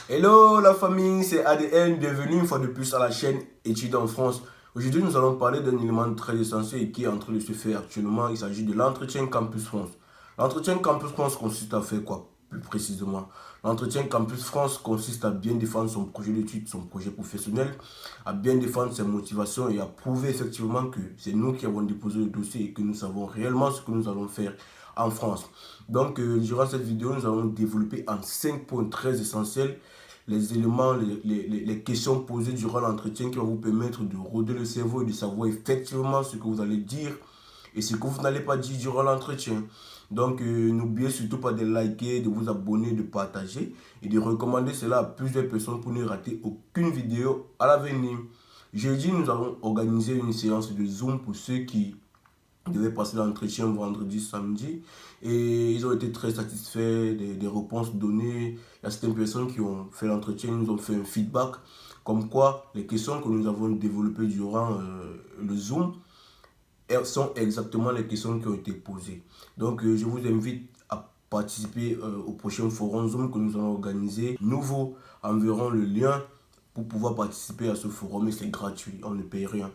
Hello la famille, c'est ADN, bienvenue une fois de plus à la chaîne Études en France. Aujourd'hui, nous allons parler d'un élément très essentiel et qui est en train de se faire actuellement. Il s'agit de l'entretien Campus France. L'entretien Campus France consiste à faire quoi, plus précisément? L'entretien Campus France consiste à bien défendre son projet d'études, son projet professionnel, à bien défendre ses motivations et à prouver effectivement que c'est nous qui avons déposé le dossier et que nous savons réellement ce que nous allons faire en France. Donc, durant cette vidéo, nous allons développer en 5 points très essentiels les éléments, les questions posées durant l'entretien qui vont vous permettre de roder le cerveau et de savoir effectivement ce que vous allez dire et ce que vous n'allez pas dire durant l'entretien. Donc, n'oubliez surtout pas de liker, de vous abonner, de partager et de recommander cela à plusieurs personnes pour ne rater aucune vidéo à l'avenir. Jeudi, nous allons organiser une séance de Zoom pour ceux qui devaient passer l'entretien vendredi, samedi. Et ils ont été très satisfaits des réponses données. Il y a certaines personnes qui ont fait l'entretien, nous ont fait un feedback. Comme quoi, les questions que nous avons développées durant le Zoom sont exactement les questions qui ont été posées. Donc, je vous invite à participer au prochain forum Zoom que nous allons organiser. Nous vous enverrons le lien pour pouvoir participer à ce forum et c'est gratuit, on ne paye rien.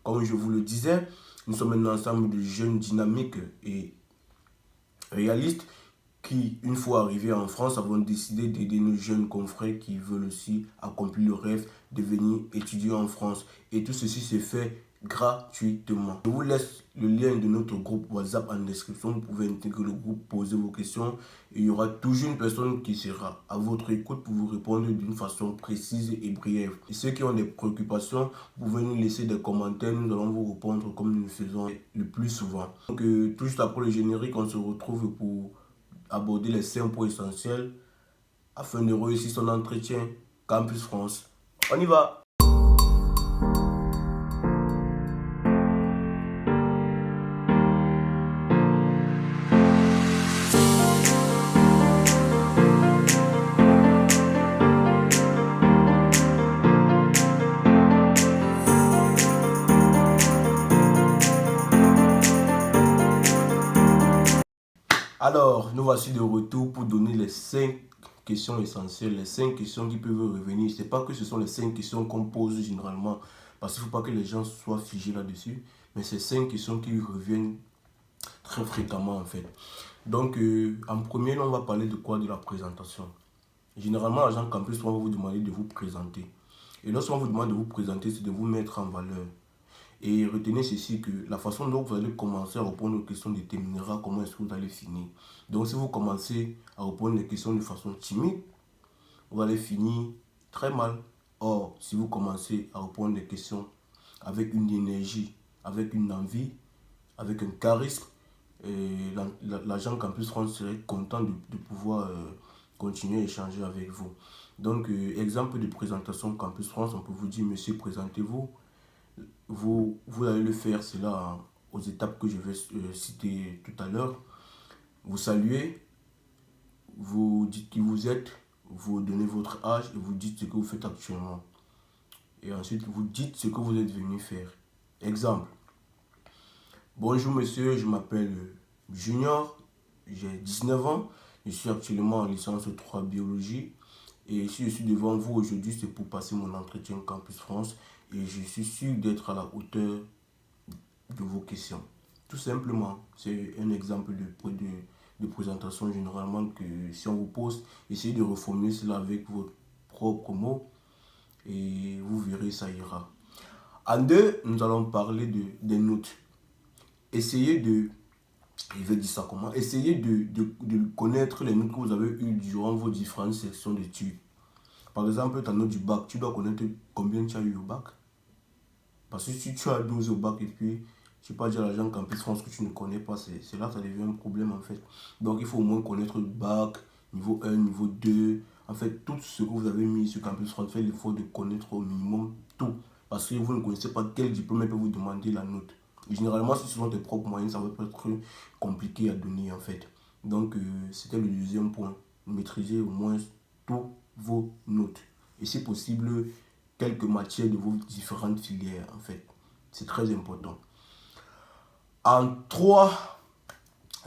Comme je vous le disais, nous sommes un ensemble de jeunes dynamiques et réalistes qui, une fois arrivés en France, avons décidé d'aider nos jeunes confrères qui veulent aussi accomplir le rêve de venir étudier en France. Et tout ceci se fait gratuitement. Je vous laisse le lien de notre groupe WhatsApp en description. Vous pouvez intégrer le groupe, poser vos questions. Et il y aura toujours une personne qui sera à votre écoute pour vous répondre d'une façon précise et brève. Et ceux qui ont des préoccupations, vous pouvez nous laisser des commentaires. Nous allons vous répondre comme nous le faisons le plus souvent. Donc, tout juste après le générique, on se retrouve pour aborder les 5 points essentiels afin de réussir son entretien Campus France. On y va! Alors, nous voici de retour pour donner les 5 questions essentielles, les 5 questions qui peuvent revenir. Ce n'est pas que ce sont les 5 questions qu'on pose généralement, parce qu'il ne faut pas que les gens soient figés là-dessus, mais c'est 5 questions qui reviennent très fréquemment en fait. Donc, en premier, on va parler de quoi? De la présentation. Généralement, l'agent campus va vous demander de vous présenter. Et lorsqu'on vous demande de vous présenter, c'est de vous mettre en valeur. Et retenez ceci, que la façon dont vous allez commencer à répondre aux questions déterminera comment est-ce que vous allez finir. Donc si vous commencez à répondre les questions de façon timide, vous allez finir très mal. Or, si vous commencez à répondre les questions avec une énergie, avec une envie, avec un charisme, l'agent Campus France serait content de pouvoir continuer à échanger avec vous. Donc, exemple de présentation Campus France, on peut vous dire, monsieur, présentez-vous. Vous allez le faire, cela aux étapes que je vais citer tout à l'heure. Vous saluez, vous dites qui vous êtes, vous donnez votre âge et vous dites ce que vous faites actuellement. Et ensuite, vous dites ce que vous êtes venu faire. Exemple. Bonjour monsieur, je m'appelle Junior, j'ai 19 ans, je suis actuellement en licence 3 biologie. Et si je suis devant vous aujourd'hui, c'est pour passer mon entretien Campus France. Et je suis sûr d'être à la hauteur de vos questions. Tout simplement, c'est un exemple de présentation généralement que si on vous pose, essayez de reformuler cela avec vos propres mots et vous verrez, ça ira. En deux, nous allons parler des notes. Essayez de, je vais dire ça comment, essayez de connaître les notes que vous avez eues durant vos différentes sections d'études. Par exemple, ta note du bac, tu dois connaître combien tu as eu au bac. Parce que si tu as 12 au bac et puis tu pas dire à l'agent Campus France que tu ne connais pas, c'est là que ça devient un problème en fait. Donc il faut au moins connaître le bac, niveau 1, niveau 2. En fait, tout ce que vous avez mis sur Campus France, faites l'effort de connaître au minimum tout. Parce que vous ne connaissez pas quel diplôme peut vous demander la note. Et généralement, si ce sont tes propres moyens, ça va être compliqué à donner en fait. Donc c'était le deuxième point. Maîtriser au moins tous vos notes. Et si possible, quelques matières de vos différentes filières en fait. C'est très important. En 3,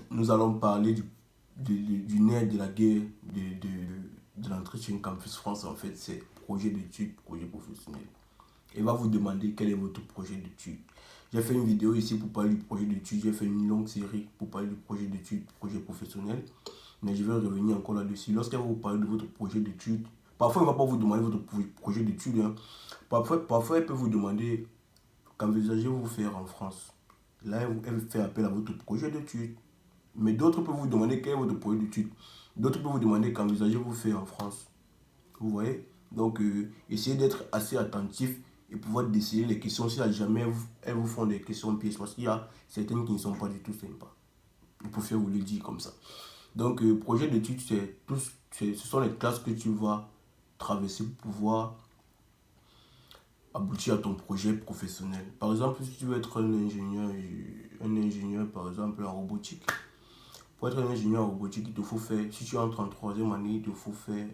nous allons parler du nerf de la guerre de l'entretien. Entretien Campus France, en fait, c'est projet d'études, projet professionnel. Il va vous demander quel est votre projet d'études. J'ai fait une vidéo ici pour parler du projet d'études. J'ai fait une longue série pour parler du projet d'études, projet professionnel. Mais je vais revenir encore là-dessus. Lorsqu'elle va vous parler de votre projet d'études, parfois elle ne va pas vous demander votre projet d'études. Hein. Parfois elle peut vous demander qu'envisagez-vous faire en France. Là, elle fait appel à votre projet d'études. Mais d'autres peuvent vous demander quel est votre projet d'études. D'autres peuvent vous demander qu'envisagez-vous faire en France. Vous voyez? Donc, essayez d'être assez attentif et pouvoir déceler les questions si jamais elles vous font des questions pièges. Parce qu'il y a certaines qui ne sont pas du tout sympas. Je préfère vous le dire comme ça. Donc, projet d'études, ce sont les classes que tu vas traverser pour pouvoir aboutir à ton projet professionnel. Par exemple, si tu veux être un ingénieur par exemple en robotique. Pour être un ingénieur en robotique, il te faut faire, si tu entres en troisième année, il te faut faire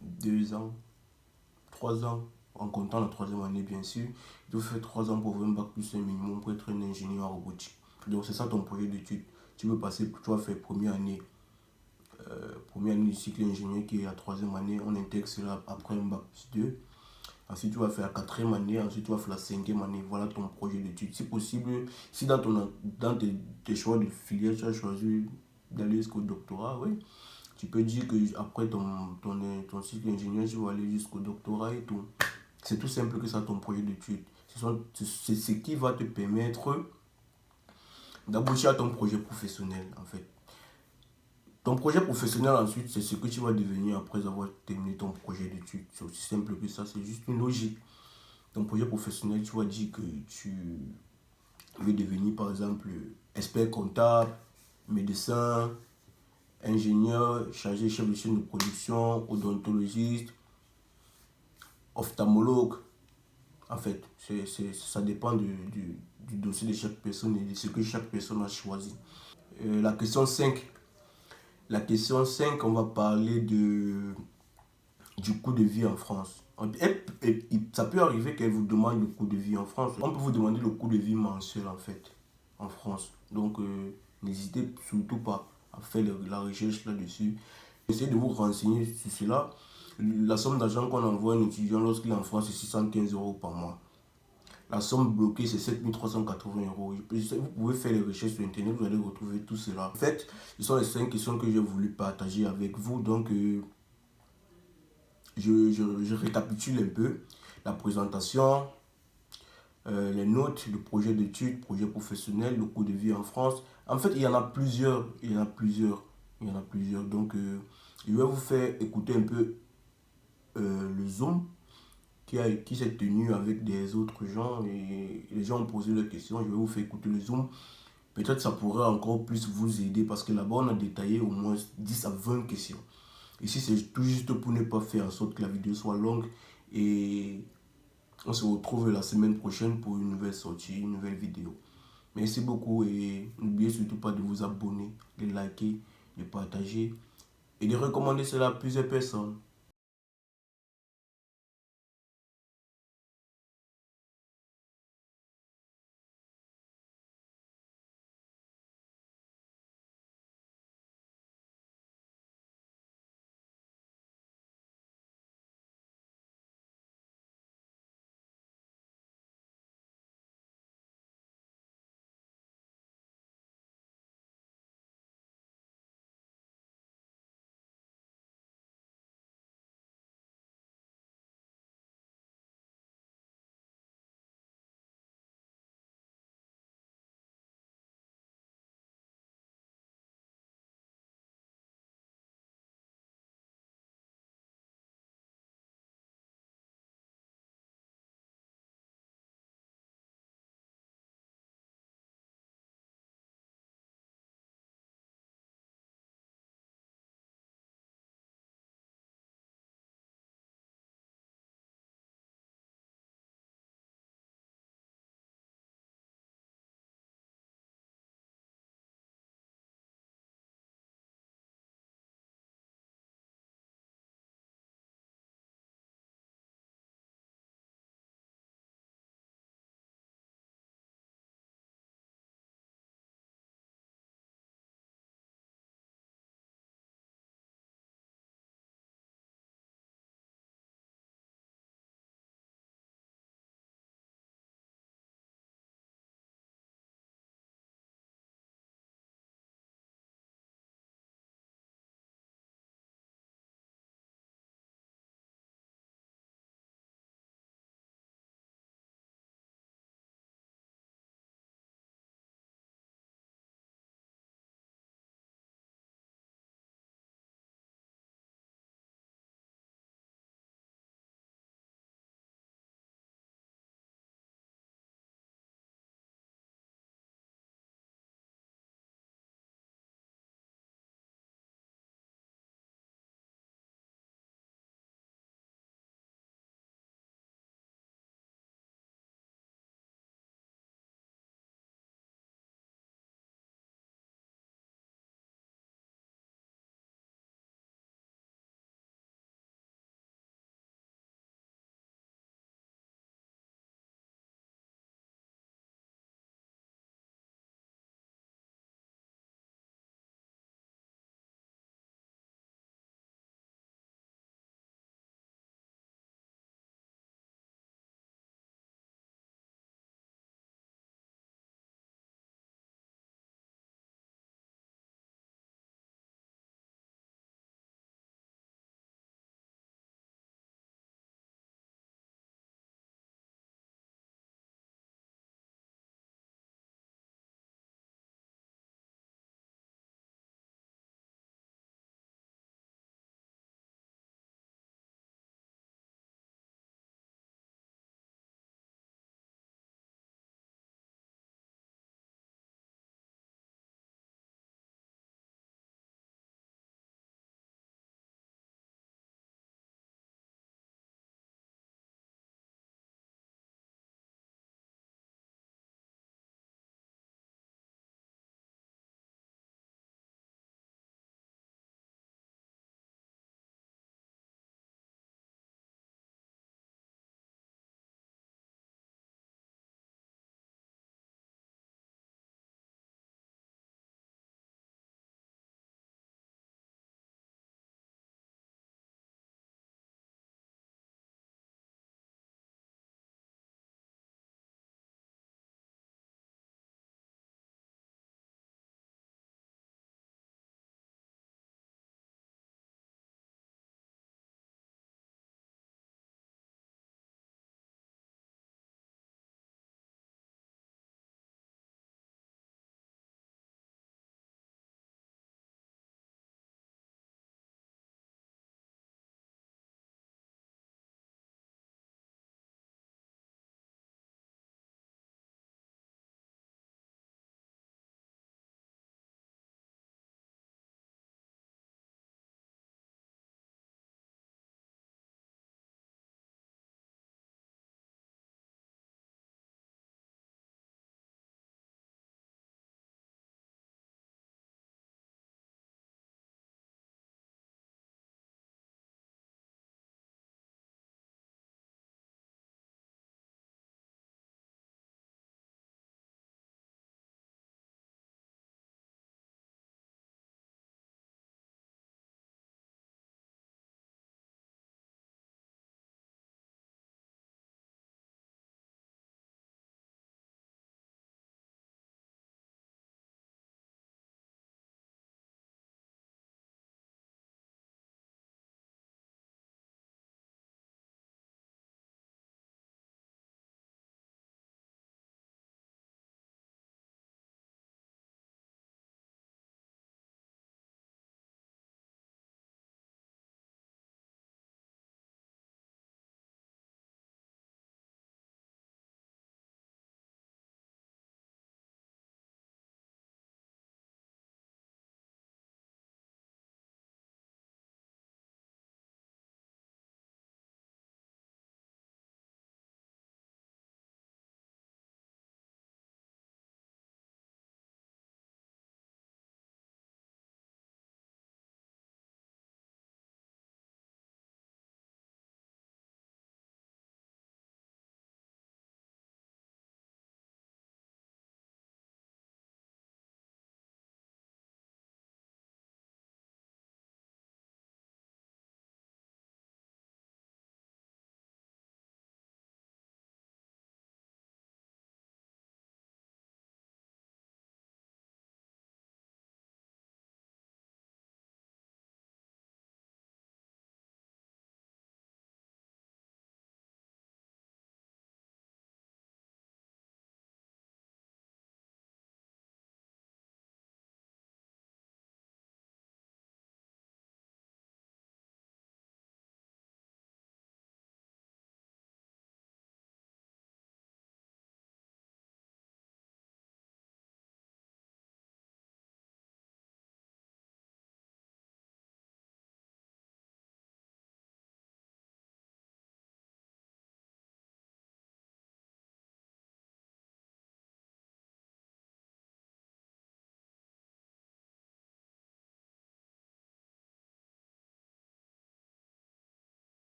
2 ans, 3 ans, en comptant la troisième année bien sûr. Il te faut faire 3 ans pour avoir un bac plus un minimum pour être un ingénieur en robotique. Donc c'est ça ton projet d'études. Tu vas faire première année du cycle ingénieur qui est la troisième année. On intègre cela après un bac plus 2. Ensuite, tu vas faire la quatrième année. Ensuite, tu vas faire la cinquième année. Voilà ton projet d'études. Si possible, si dans tes choix de filière, tu as choisi d'aller jusqu'au doctorat, oui. Tu peux dire que après ton cycle ingénieur, tu vas aller jusqu'au doctorat et tout. C'est tout simple que ça, ton projet d'études. C'est ce qui va te permettre d'aboutir à ton projet professionnel, en fait. Ton projet professionnel, ensuite, c'est ce que tu vas devenir après avoir terminé ton projet d'études. C'est aussi simple que ça, c'est juste une logique. Ton projet professionnel, tu vas dire que tu veux devenir, par exemple, expert comptable, médecin, ingénieur, chargé chef de chaîne de production, odontologiste, ophtalmologue. En fait, ça dépend du dossier de chaque personne et de ce que chaque personne a choisi. La question 5. La question 5, on va parler du coût de vie en France. Ça peut arriver qu'elle vous demande le coût de vie en France. On peut vous demander le coût de vie mensuel en fait, en France. Donc, n'hésitez surtout pas à faire la recherche là-dessus. Essayez de vous renseigner sur cela. La somme d'argent qu'on envoie à un étudiant lorsqu'il est en France, c'est 615 euros par mois. La somme bloquée, c'est 7380 euros. Vous pouvez faire les recherches sur Internet, vous allez retrouver tout cela. En fait, ce sont les 5 questions que j'ai voulu partager avec vous. Donc, je récapitule un peu la présentation, les notes, le projet d'études, projet professionnel, le coût de vie en France. En fait, il y en a plusieurs. Donc, je vais vous faire écouter un peu le Zoom qui s'est tenu avec des autres gens et les gens ont posé leurs questions. Je vais vous faire écouter le Zoom. Peut-être ça pourrait encore plus vous aider parce que là-bas, on a détaillé au moins 10 à 20 questions. Ici, c'est tout juste pour ne pas faire en sorte que la vidéo soit longue. Et on se retrouve la semaine prochaine pour une nouvelle sortie, une nouvelle vidéo. Merci beaucoup et n'oubliez surtout pas de vous abonner, de liker, de partager et de recommander cela à plusieurs personnes.